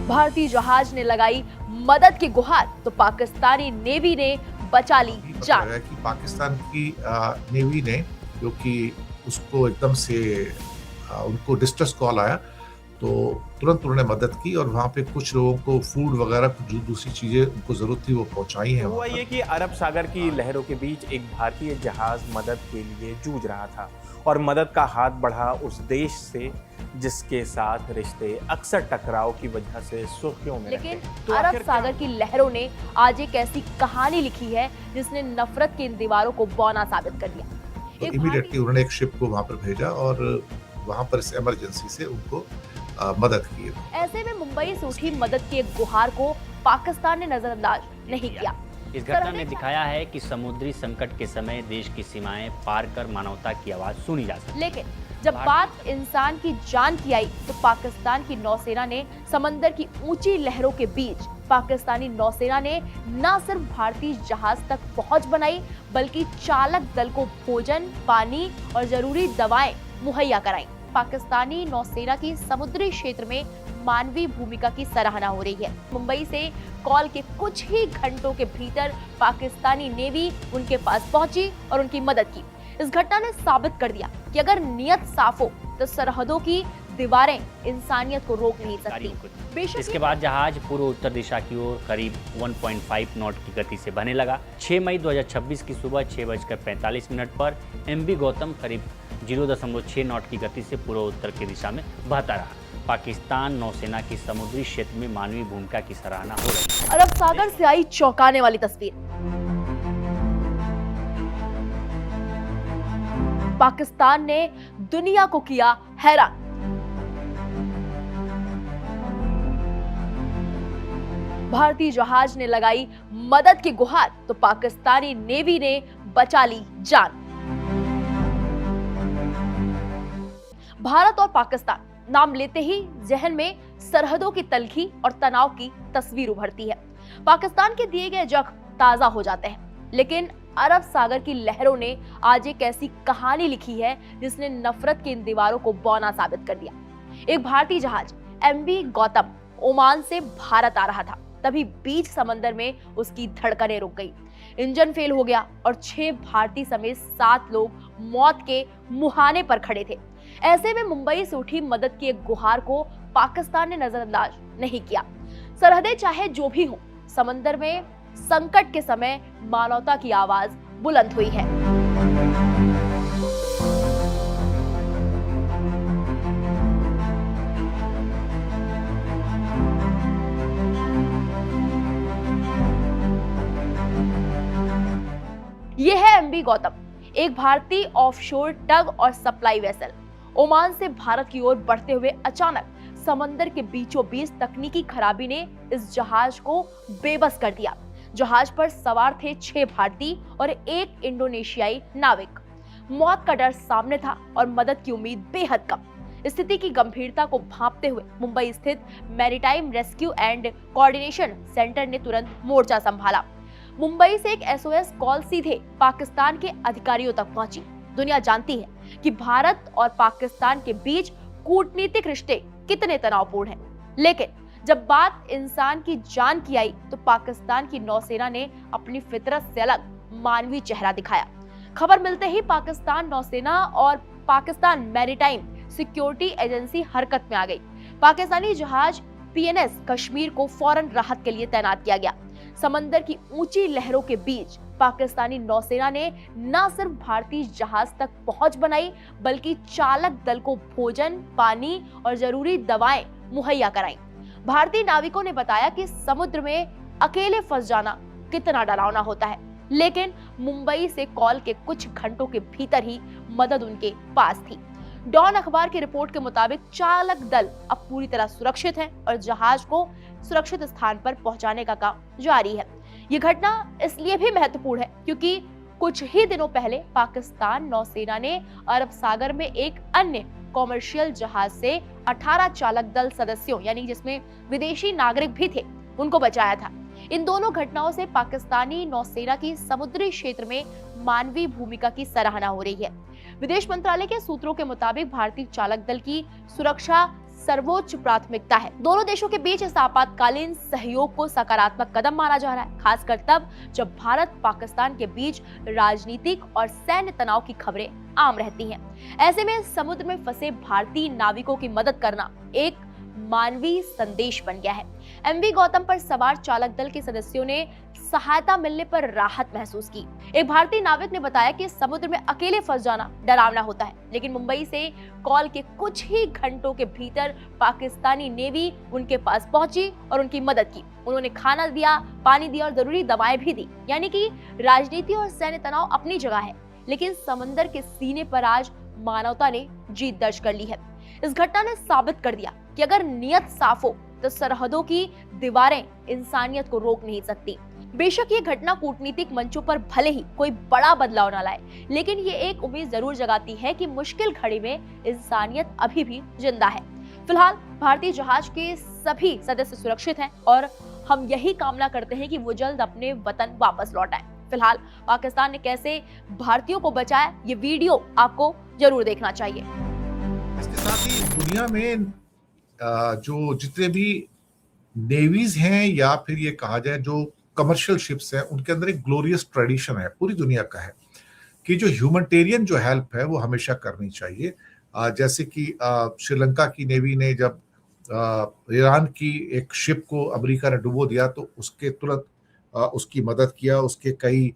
भारतीय जहाज ने लगाई मदद की गुहार तो पाकिस्तानी नेवी ने बचा ली जान। कि पाकिस्तान की नेवी ने, क्योंकि उसको एकदम से उनको डिस्ट्रेस कॉल आया तो तुरंत उन्होंने मदद की और वहाँ पे कुछ लोगों को फूड वगैरह जो दूसरी चीजें उनको जरूरत थी वो पहुंचाई हैं। हुआ ये कि अरब सागर की लहरों के बीच एक भारतीय जहाज मदद के लिए जूझ रहा था और मदद का हाथ बढ़ा उस देश से जिसके साथ रिश्ते अक्सर टकराव की वजह से सुर्खियों में लेकिन तो अरब सागर की लहरों ने आज एक ऐसी कहानी लिखी है जिसने नफरत की इन दीवारों को बौना साबित कर दिया। तो इमीडिएटली उन्होंने एक शिप को वहां पर भेजा और वहां पर इस इमरजेंसी से उनको मदद की। ऐसे में मुंबई से उठी मदद की एक गुहार को पाकिस्तान ने नजरअंदाज नहीं किया। इस घटना ने दिखाया है कि समुद्री संकट के समय देश की सीमाएं पार कर मानवता की आवाज सुनी जा सकती है। लेकिन जब बात इंसान की जान की आई तो पाकिस्तान की नौसेना ने समंदर की ऊंची लहरों के बीच पाकिस्तानी नौसेना ने न सिर्फ भारतीय जहाज तक पहुंच बनाई बल्कि चालक दल को भोजन, पानी और जरूरी दवाएं मुहैया कराई। पाकिस्तानी नौसेना की समुद्री क्षेत्र में मानवीय भूमिका की सराहना हो रही है। मुंबई से कॉल के कुछ ही घंटों के भीतर पाकिस्तानी नेवी उनके पास पहुंची और उनकी मदद की। इस घटना ने साबित कर दिया कि अगर नियत साफ हो तो सरहदों की दीवारें इंसानियत को रोक नहीं सकती। इसके बाद जहाज पूर्व उत्तर दिशा की ओर करीब 1.5 नॉट की गति से बहने लगा। 6 मई 2026 की सुबह 6:45 पर MV गौतम करीब 0.6 नॉट की गति से पूर्व उत्तर की दिशा में बहता रहा। पाकिस्तान नौसेना की समुद्री क्षेत्र में मानवीय भूमिका की सराहना हो रही है। अरब सागर से आई चौंकाने वाली तस्वीर। पाकिस्तान ने दुनिया को किया हैरान। भारतीय जहाज ने लगाई मदद की गुहार तो पाकिस्तानी नेवी ने बचा ली जान। भारत और पाकिस्तान नाम लेते ही जहन में सरहदों की तलखी और तनाव की तस्वीर उभरती है। पाकिस्तान के दिए गए जख्म ताजा हो जाते हैं, लेकिन अरब सागर की लहरों ने आज एक ऐसी कहानी लिखी है जिसने नफरत की इन दीवारों को बौना साबित कर दिया। एक भारतीय जहाज MV गौतम ओमान से भारत आ रहा था, तभी बीच समंदर में उसकी धड़कनें रुक गई, इंजन फेल हो गया और 6 भारतीय समेत 7 लोग मौत के मुहाने पर खड़े थे। ऐसे में मुंबई से उठी मदद की एक गुहार को पाकिस्तान ने नजरअंदाज नहीं किया। सरहदें चाहे जो भी हो, समंदर में संकट के समय मानवता की आवाज बुलंद हुई है। यह है MV गौतम, एक भारतीय ऑफशोर टग और सप्लाई वेसल। ओमान से भारत की ओर बढ़ते हुए अचानक समंदर के बीचों बीच तकनीकी खराबी ने इस जहाज को बेबस कर दिया। जहाज पर सवार थे 6 भारतीय और 1 इंडोनेशियाई नाविक। मौत का डर सामने था और मदद की उम्मीद बेहद कम। स्थिति की गंभीरता को भांपते हुए मुंबई स्थित maritime rescue and coordination centre ने तुरंत मोर्चा संभाला। मुंबई से एक SOS कॉल सीधे पाकिस्तान के अधिकारियों तक पहुंची। दुनिया जानती है कि भारत और पाकिस्तान के बीच कूटनीतिक रिश्ते कितने तनावपूर्ण हैं, लेकिन जब बात इंसान की जान की आई तो पाकिस्तान की नौसेना ने अपनी फितरत से अलग मानवीय चेहरा दिखाया। खबर मिलते ही पाकिस्तान नौसेना और पाकिस्तान मैरीटाइम सिक्योरिटी एजेंसी हरकत में आ गई। पाकिस्तानी जहाज PNS कश्मीर को फौरन राहत के लिए तैनात किया गया। समंदर की ऊंची लहरों के बीच पाकिस्तानी नौसेना ने न सिर्फ भारतीय जहाज तक पहुंच बनाई बल्कि चालक दल को भोजन, पानी और जरूरी दवाएं मुहैया कराई। भारतीय नाविकों ने बताया कि समुद्र में अकेले फंस जाना कितना डरावना होता है, लेकिन मुंबई से कॉल के कुछ घंटों के भीतर ही मदद उनके पास थी। डॉन अखबार की रिपोर्ट के मुताबिक चालक दल अब पूरी तरह सुरक्षित है और जहाज को सुरक्षित स्थान पर पहुंचाने का काम जारी है। ये घटना इसलिए भी महत्वपूर्ण है क्योंकि कुछ ही दिनों पहले पाकिस्तान नौसेना ने अरब सागर में एक अन्य कॉमर्शियल जहाज से 18 चालक दल सदस्यों यानी जिसमें विदेशी नागरिक भी थे उनको बचाया था। इन दोनों घटनाओं से पाकिस्तानी नौसेना की समुद्री क्षेत्र में मानवीय भूमिका की सराहना हो रही है। विदेश मंत्रालय के सूत्रों के मुताबिक भारतीय चालक दल की सुरक्षा सर्वोच्च प्राथमिकता है। दोनों देशों के बीच इस आपातकालीन सहयोग को सकारात्मक कदम माना जा रहा है, खासकर तब जब भारत पाकिस्तान के बीच राजनीतिक और सैन्य तनाव की खबरें आम रहती हैं। ऐसे में समुद्र में फंसे भारतीय नाविकों की मदद करना एक मानवीय संदेश बन गया है। एमवी गौतम पर सवार चालक दल के सदस्यों ने सहायता मिलने पर राहत महसूस की। एक भारतीय नाविक ने बताया कि समुद्र में अकेले फंस जाना डरावना होता है, लेकिन मुंबई से कॉल के कुछ ही घंटों के भीतर पाकिस्तानी नेवी उनके पास पहुंची और उनकी मदद की। उन्होंने खाना दिया, पानी दिया और जरूरी दवाएं भी दी। यानी कि राजनीति और सैन्य तनाव अपनी जगह है, लेकिन समंदर के सीने पर आज मानवता ने जीत दर्ज कर ली है। इस घटना ने साबित कर दिया कि अगर नियत साफ हो तो सरहदों की दीवारें इंसानियत को रोक नहीं सकती। बेशक ये घटना कूटनीतिक मंचों पर भले ही कोई बड़ा बदलाव न लाए, लेकिन ये एक उम्मीद जरूर जगाती है कि मुश्किल घड़ी में इंसानियत अभी भी जिंदा है। फिलहाल भारतीय जहाज के सभी सदस्य सुरक्षित हैं और हम यही कामना करते हैं कि वो जल्द अपने वतन वापस लौट आए। फिलहाल पाकिस्तान ने कैसे भारतीयों को बचाया, ये वीडियो आपको जरूर देखना चाहिए। इसके साथ ही दुनिया में जो जितने भी नेवीज हैं या फिर ये कहा जाए जो कमर्शियल शिप्स हैं, उनके अंदर एक ग्लोरियस ट्रेडिशन है, पूरी दुनिया का है, कि जो ह्यूमैनिटेरियन जो हेल्प है वो हमेशा करनी चाहिए। जैसे कि श्रीलंका की नेवी ने जब ईरान की एक शिप को अमेरिका ने डुबो दिया तो उसके तुरंत उसकी मदद किया, उसके कई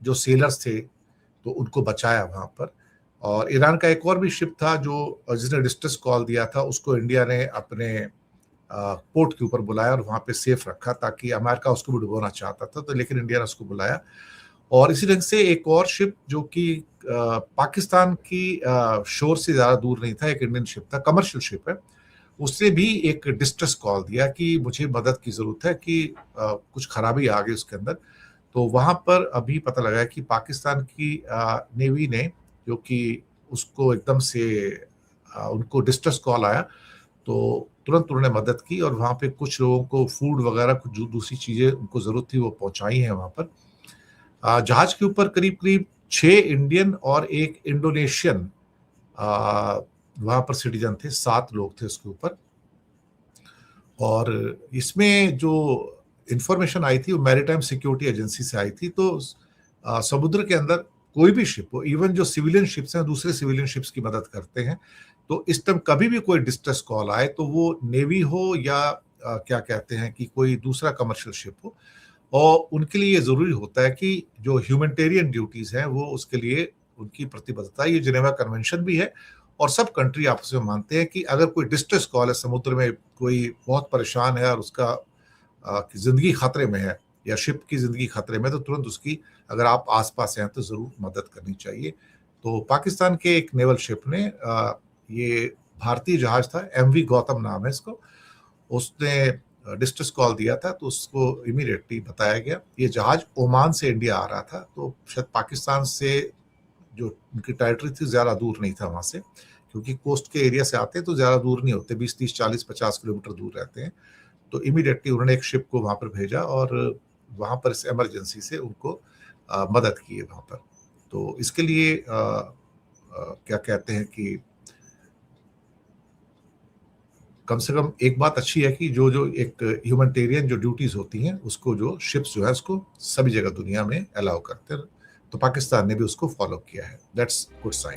जो सेलर्स थे तो उनको बचाया वहां पर। और ईरान का एक और भी शिप था जो जिसने डिस्ट्रेस कॉल दिया था, उसको इंडिया ने अपने पोर्ट के ऊपर बुलाया और वहां पे सेफ रखा, ताकि अमेरिका उसको भी डुबोना चाहता था तो लेकिन इंडिया ने उसको बुलाया। और इसी ढंग से एक और शिप जो कि पाकिस्तान की शोर से ज्यादा दूर नहीं था, एक इंडियन शिप था, कमर्शियल शिप है, उसने भी एक डिस्ट्रेस कॉल दिया कि मुझे मदद की जरूरत है, कि कुछ खराबी आ गई उसके अंदर। तो वहां पर अभी पता लगा है कि पाकिस्तान की नेवी ने, जो कि उसको एकदम से उनको डिस्ट्रेस कॉल आया तो तुरंत उन्होंने मदद की और वहाँ पे कुछ लोगों को फूड वगैरह कुछ जो दूसरी चीज़ें उनको ज़रूरत थी वो पहुँचाई हैं वहाँ पर। जहाज के ऊपर करीब करीब 6 इंडियन और एक इंडोनेशियन वहाँ पर सिटीजन थे, 7 लोग थे उसके ऊपर। और इसमें जो इंफॉर्मेशन आई थी वो मैरीटाइम सिक्योरिटी एजेंसी से आई थी। तो समुद्र के अंदर कोई भी शिप हो, इवन जो सिविलियन शिप्स हैं दूसरे सिविलियन शिप्स की मदद करते हैं, तो इस टाइम कभी भी कोई डिस्ट्रेस कॉल आए तो वो नेवी हो या क्या कहते हैं कि कोई दूसरा कमर्शियल शिप हो, और उनके लिए ये जरूरी होता है कि जो ह्यूमैनिटेरियन ड्यूटीज हैं वो उसके लिए उनकी प्रतिबद्धता, ये जिनेवा कन्वेंशन भी है और सब कंट्री आपस में मानते हैं कि अगर कोई डिस्ट्रेस कॉल है, समुद्र में कोई बहुत परेशान है और उसका जिंदगी खतरे में है या शिप की जिंदगी खतरे में, तो तुरंत उसकी, अगर आप आसपास हैं तो जरूर मदद करनी चाहिए। तो पाकिस्तान के एक नेवल शिप ने, ये भारतीय जहाज था, एमवी गौतम नाम है इसको, उसने डिस्ट्रेस कॉल दिया था तो उसको इमीडिएटली बताया गया। ये जहाज ओमान से इंडिया आ रहा था, तो शायद पाकिस्तान से जो उनकी टेरिटरी थी ज़्यादा दूर नहीं था वहाँ से, क्योंकि कोस्ट के एरिया से आते हैं तो ज़्यादा दूर नहीं होते, 20, 30, 40, 50 किलोमीटर दूर रहते हैं। तो इमीडिएटली उन्होंने एक शिप को वहाँ पर भेजा और वहाँ पर इस इमरजेंसी से उनको मदद की है वहाँ पर। तो इसके लिए क्या कहते हैं कि कम से कम एक बात अच्छी है कि जो एक ह्यूमैनिटेरियन जो ड्यूटीज होती हैं उसको जो शिप्स जो है उसको सभी जगह दुनिया में अलाउ करते हैं, तो पाकिस्तान ने भी उसको फॉलो किया है। That's good sign.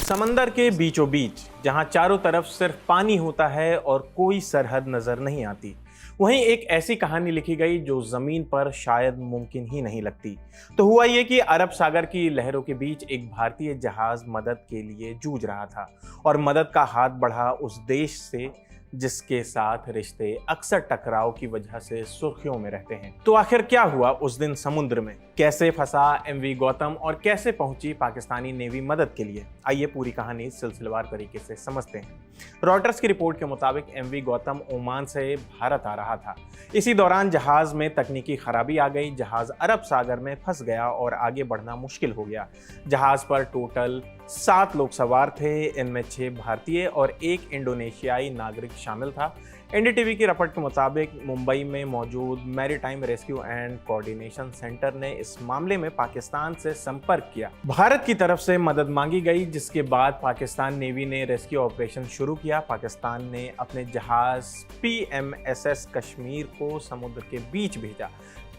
समंदर के बीचों बीच जहां चारों तरफ सिर्फ पानी होता है और कोई सरहद नजर नहीं आती, वहीं एक ऐसी कहानी लिखी गई जो जमीन पर शायद मुमकिन ही नहीं लगती। तो हुआ ये कि अरब सागर की लहरों के बीच एक भारतीय जहाज मदद के लिए जूझ रहा था और मदद का हाथ बढ़ा उस देश से जिसके साथ रिश्ते अक्सर टकराव की वजह से सुर्खियों में रहते हैं। तो आखिर क्या हुआ उस दिन समुद्र में, कैसे फंसा एमवी गौतम और कैसे पहुंची पाकिस्तानी नेवी मदद के लिए, आइए पूरी कहानी सिलसिलेवार तरीके से समझते हैं। रॉयटर्स की रिपोर्ट के मुताबिक एमवी गौतम ओमान से भारत आ रहा था। इसी दौरान जहाज में तकनीकी खराबी आ गई, जहाज अरब सागर में फंस गया और आगे बढ़ना मुश्किल हो गया। जहाज पर टोटल 7 लोग सवार थे, इनमें 6 भारतीय और 1 इंडोनेशियाई नागरिक शामिल था। एनडीटीवी की रिपोर्ट के मुताबिक मुंबई में मौजूद maritime rescue and coordination centre ने इस मामले में पाकिस्तान से संपर्क किया। भारत की तरफ से मदद मांगी गई, जिसके बाद पाकिस्तान नेवी ने रेस्क्यू ऑपरेशन शुरू किया। पाकिस्तान ने अपने जहाज PMSS कश्मीर को समुद्र के बीच भेजा।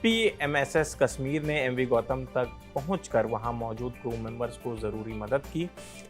PMSS कश्मीर ने MV गौतम तक पहुंचकर वहां मौजूद क्रू मेंबर्स को ज़रूरी मदद की।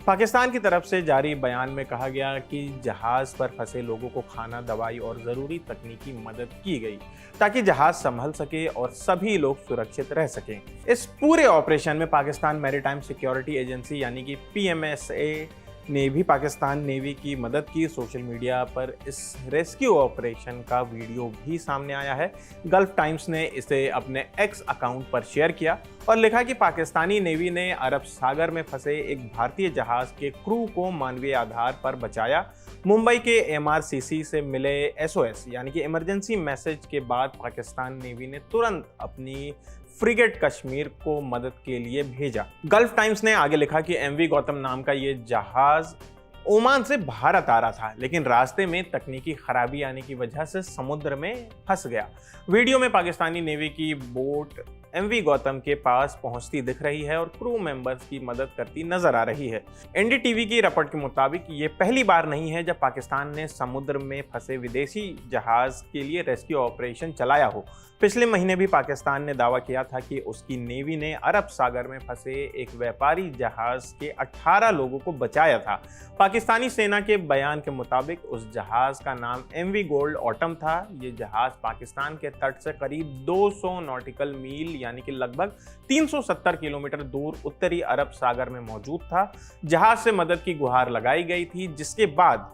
पाकिस्तान की तरफ से जारी बयान में कहा गया कि जहाज़ पर फंसे लोगों को खाना, दवाई और ज़रूरी तकनीकी मदद की गई ताकि जहाज़ संभल सके और सभी लोग सुरक्षित रह सकें। इस पूरे ऑपरेशन में पाकिस्तान मैरीटाइम सिक्योरिटी एजेंसी यानी कि PMSA ने भी पाकिस्तान नेवी की मदद की। सोशल मीडिया पर इस रेस्क्यू ऑपरेशन का वीडियो भी सामने आया है। गल्फ टाइम्स ने इसे अपने X अकाउंट पर शेयर किया और लिखा कि पाकिस्तानी नेवी ने अरब सागर में फंसे एक भारतीय जहाज के क्रू को मानवीय आधार पर बचाया। मुंबई के MRCC से मिले SOS यानी कि इमरजेंसी मैसेज के बाद पाकिस्तान नेवी ने तुरंत अपनी फ्रिगेट कश्मीर को मदद के लिए भेजा। गल्फ टाइम्स ने आगे लिखा कि MV गौतम नाम का ये जहाज ओमान से भारत आ रहा था, लेकिन रास्ते में तकनीकी खराबी आने की वजह से समुद्र में फंस गया। वीडियो में पाकिस्तानी नेवी की बोट MV गौतम के पास पहुंचती दिख रही है और क्रू मेंबर्स की मदद करती नजर आ रही है। एनडीटीवी की रिपोर्ट के मुताबिक ये पहली बार नहीं है जब पाकिस्तान ने समुद्र में फंसे विदेशी जहाज के लिए रेस्क्यू ऑपरेशन चलाया हो। पिछले महीने भी पाकिस्तान ने दावा किया था कि उसकी नेवी ने अरब सागर में फंसे एक व्यापारी जहाज के 18 लोगों को बचाया था। पाकिस्तानी सेना के बयान के मुताबिक उस जहाज का नाम MV गोल्ड ऑटम था। ये जहाज पाकिस्तान के तट से करीब 200 नॉटिकल मील यानी कि लगभग 370 किलोमीटर दूर उत्तरी अरब सागर में मौजूद था। जहाज से मदद की गुहार लगाई गई थी, जिसके बाद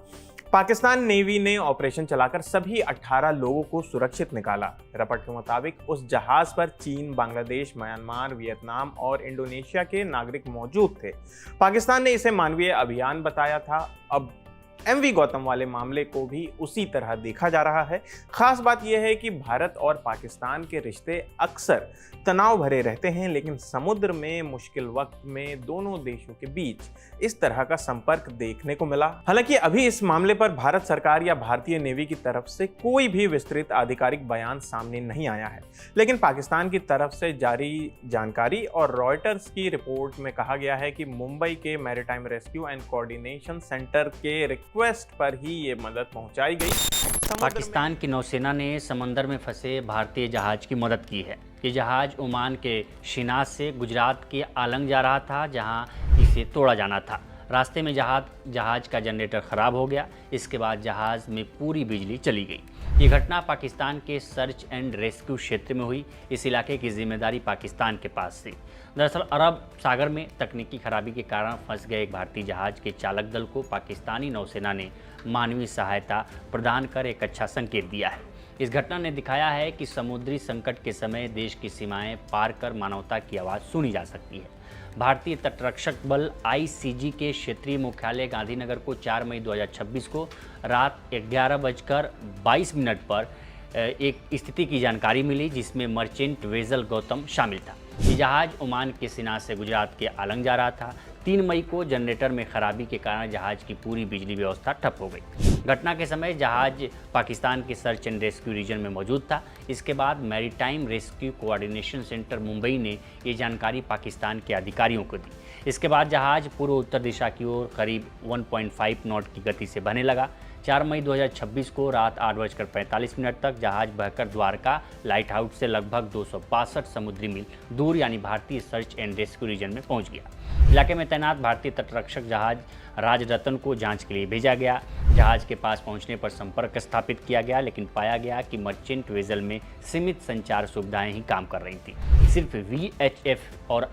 पाकिस्तान नेवी ने ऑपरेशन चलाकर सभी 18 लोगों को सुरक्षित निकाला। रिपोर्ट के मुताबिक उस जहाज पर चीन, बांग्लादेश, म्यांमार, वियतनाम और इंडोनेशिया के नागरिक मौजूद थे। पाकिस्तान ने इसे मानवीय अभियान बताया था। अब MV गौतम वाले मामले को भी उसी तरह देखा जा रहा है। खास बात यह है कि भारत और पाकिस्तान के रिश्ते अक्सर तनाव भरे रहते हैं, लेकिन समुद्र में मुश्किल वक्त में दोनों देशों के बीच इस तरह का संपर्क देखने को मिला। हालांकि अभी इस मामले पर भारत सरकार या भारतीय नेवी की तरफ से कोई भी विस्तृत आधिकारिक बयान सामने नहीं आया है, लेकिन पाकिस्तान की तरफ से जारी जानकारी और रॉयटर्स की रिपोर्ट में कहा गया है कि मुंबई के maritime rescue and coordination centre के रिक्वेस्ट पर ही ये मदद पहुंचाई गई। पाकिस्तान की नौसेना ने समंदर में फंसे भारतीय जहाज की मदद की है। ये जहाज ओमान के शिनाज से गुजरात के आलंग जा रहा था, जहां इसे तोड़ा जाना था। रास्ते में जहाज का जनरेटर ख़राब हो गया। इसके बाद जहाज में पूरी बिजली चली गई। ये घटना पाकिस्तान के सर्च एंड रेस्क्यू क्षेत्र में हुई। इस इलाके की जिम्मेदारी पाकिस्तान के पास थी। दरअसल अरब सागर में तकनीकी खराबी के कारण फंस गए एक भारतीय जहाज के चालक दल को पाकिस्तानी नौसेना ने मानवीय सहायता प्रदान कर एक अच्छा संकेत दिया है। इस घटना ने दिखाया है कि समुद्री संकट के समय देश की सीमाएं पार कर मानवता की आवाज़ सुनी जा सकती है। भारतीय तटरक्षक बल ICG के क्षेत्रीय मुख्यालय गांधीनगर को 4 मई 2026 को रात 11:22 पर एक स्थिति की जानकारी मिली, जिसमें मर्चेंट वेसल गौतम शामिल था। ये जहाज ओमान के शिनाज से गुजरात के आलंग जा रहा था। 3 मई को जनरेटर में खराबी के कारण जहाज की पूरी बिजली व्यवस्था ठप हो गई। घटना के समय जहाज पाकिस्तान के सर्च एंड रेस्क्यू रीजन में मौजूद था। इसके बाद maritime rescue coordination centre Mumbai ने ये जानकारी पाकिस्तान के अधिकारियों को दी। इसके बाद जहाज पूर्व उत्तर दिशा की ओर करीब 1.5 नॉट की गति से बहने लगा। 4 मई 2026 को रात 8:45 तक जहाज बहकर द्वारका लाइट हाउस से लगभग 262 समुद्री मील दूर यानी भारतीय सर्च एंड रेस्क्यू रीजन में पहुंच गया। इलाके में तैनात भारतीय तटरक्षक जहाज राजरत्न को जांच के लिए भेजा गया। जहाज के पास पहुंचने पर संपर्क स्थापित किया गया, लेकिन पाया गया कि मर्चेंट वेसल में सीमित संचार सुविधाएं ही काम कर रही थी। सिर्फ VHF और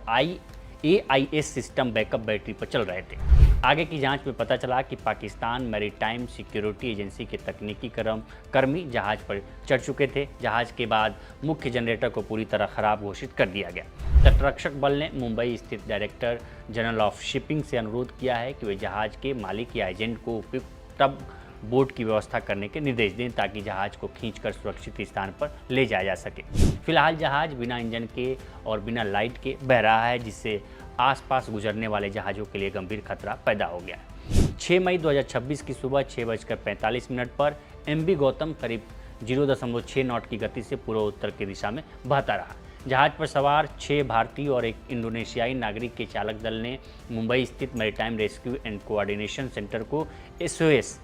AIS सिस्टम बैकअप बैटरी पर चल रहे थे। आगे की जांच में पता चला कि पाकिस्तान मैरीटाइम सिक्योरिटी एजेंसी के तकनीकी कर्मी जहाज पर चढ़ चुके थे। जहाज के बाद मुख्य जनरेटर को पूरी तरह खराब घोषित कर दिया गया। तटरक्षक बल ने मुंबई स्थित डायरेक्टर जनरल ऑफ शिपिंग से अनुरोध किया है कि वे जहाज के मालिक या एजेंट को उपयुक्त टब बोट की व्यवस्था करने के निर्देश दें, ताकि जहाज को खींचकर सुरक्षित स्थान पर ले जाया जा सके। फिलहाल जहाज बिना इंजन के और बिना लाइट के बह रहा है, जिससे आसपास गुजरने वाले जहाज़ों के लिए गंभीर खतरा पैदा हो गया है। 6 मई 2026 की सुबह 6:45 पर MV गौतम करीब 0.6 नॉट की गति से पूर्व उत्तर की दिशा में बहता रहा। जहाज पर सवार 6 भारतीय और एक इंडोनेशियाई नागरिक के चालक दल ने मुंबई स्थित maritime rescue and coordination centre को SOS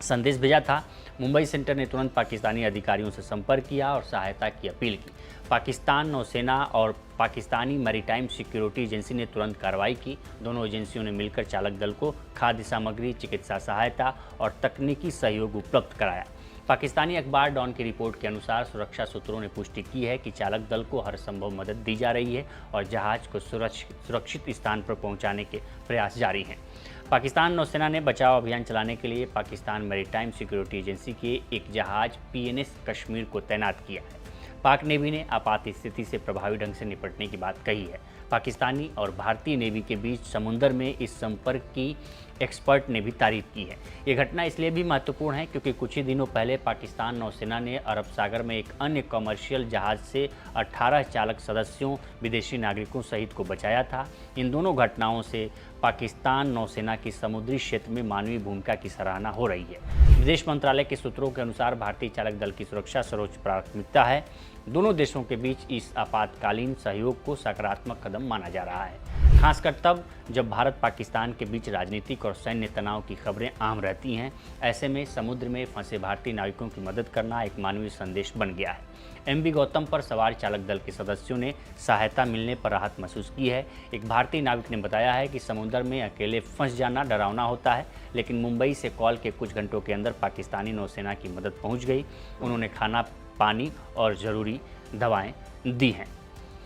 संदेश भेजा था। मुंबई सेंटर ने तुरंत पाकिस्तानी अधिकारियों से संपर्क किया और सहायता की अपील की। पाकिस्तान नौसेना और पाकिस्तानी मैरीटाइम सिक्योरिटी एजेंसी ने तुरंत कार्रवाई की। दोनों एजेंसियों ने मिलकर चालक दल को खाद्य सामग्री, चिकित्सा सहायता और तकनीकी सहयोग उपलब्ध कराया। पाकिस्तानी अखबार डॉन की रिपोर्ट के अनुसार सुरक्षा सूत्रों ने पुष्टि की है कि चालक दल को हर संभव मदद दी जा रही है और जहाज को सुरक्षित स्थान पर पहुंचाने के प्रयास जारी हैं। पाकिस्तान नौसेना ने बचाव अभियान चलाने के लिए पाकिस्तान मैरीटाइम सिक्योरिटी एजेंसी के एक जहाज PNS कश्मीर को तैनात किया है। पाक नेवी ने आपात स्थिति से प्रभावी ढंग से निपटने की बात कही है। पाकिस्तानी और भारतीय नेवी के बीच समुद्र में इस संपर्क की एक्सपर्ट ने भी तारीफ की है। ये घटना इसलिए भी महत्वपूर्ण है क्योंकि कुछ ही दिनों पहले पाकिस्तान नौसेना ने अरब सागर में एक अन्य कमर्शियल जहाज से 18 चालक सदस्यों, विदेशी नागरिकों सहित को बचाया था। इन दोनों घटनाओं से पाकिस्तान नौसेना की समुद्री क्षेत्र में मानवीय भूमिका की सराहना हो रही है। विदेश मंत्रालय के सूत्रों के अनुसार भारतीय चालक दल की सुरक्षा सर्वोच्च प्राथमिकता है। दोनों देशों के बीच इस आपातकालीन सहयोग को सकारात्मक कदम माना जा रहा है, खासकर तब जब भारत पाकिस्तान के बीच राजनीतिक और सैन्य तनाव की खबरें आम रहती हैं। ऐसे में समुद्र में फंसे भारतीय नाविकों की मदद करना एक मानवीय संदेश बन गया है। MV गौतम पर सवार चालक दल के सदस्यों ने सहायता मिलने पर राहत महसूस की है। एक भारतीय नाविक ने बताया है कि समुद्र में अकेले फंस जाना डरावना होता है, लेकिन मुंबई से कॉल के कुछ घंटों के अंदर पाकिस्तानी नौसेना की मदद पहुंच गई। उन्होंने खाना, पानी और ज़रूरी दवाएं दी हैं।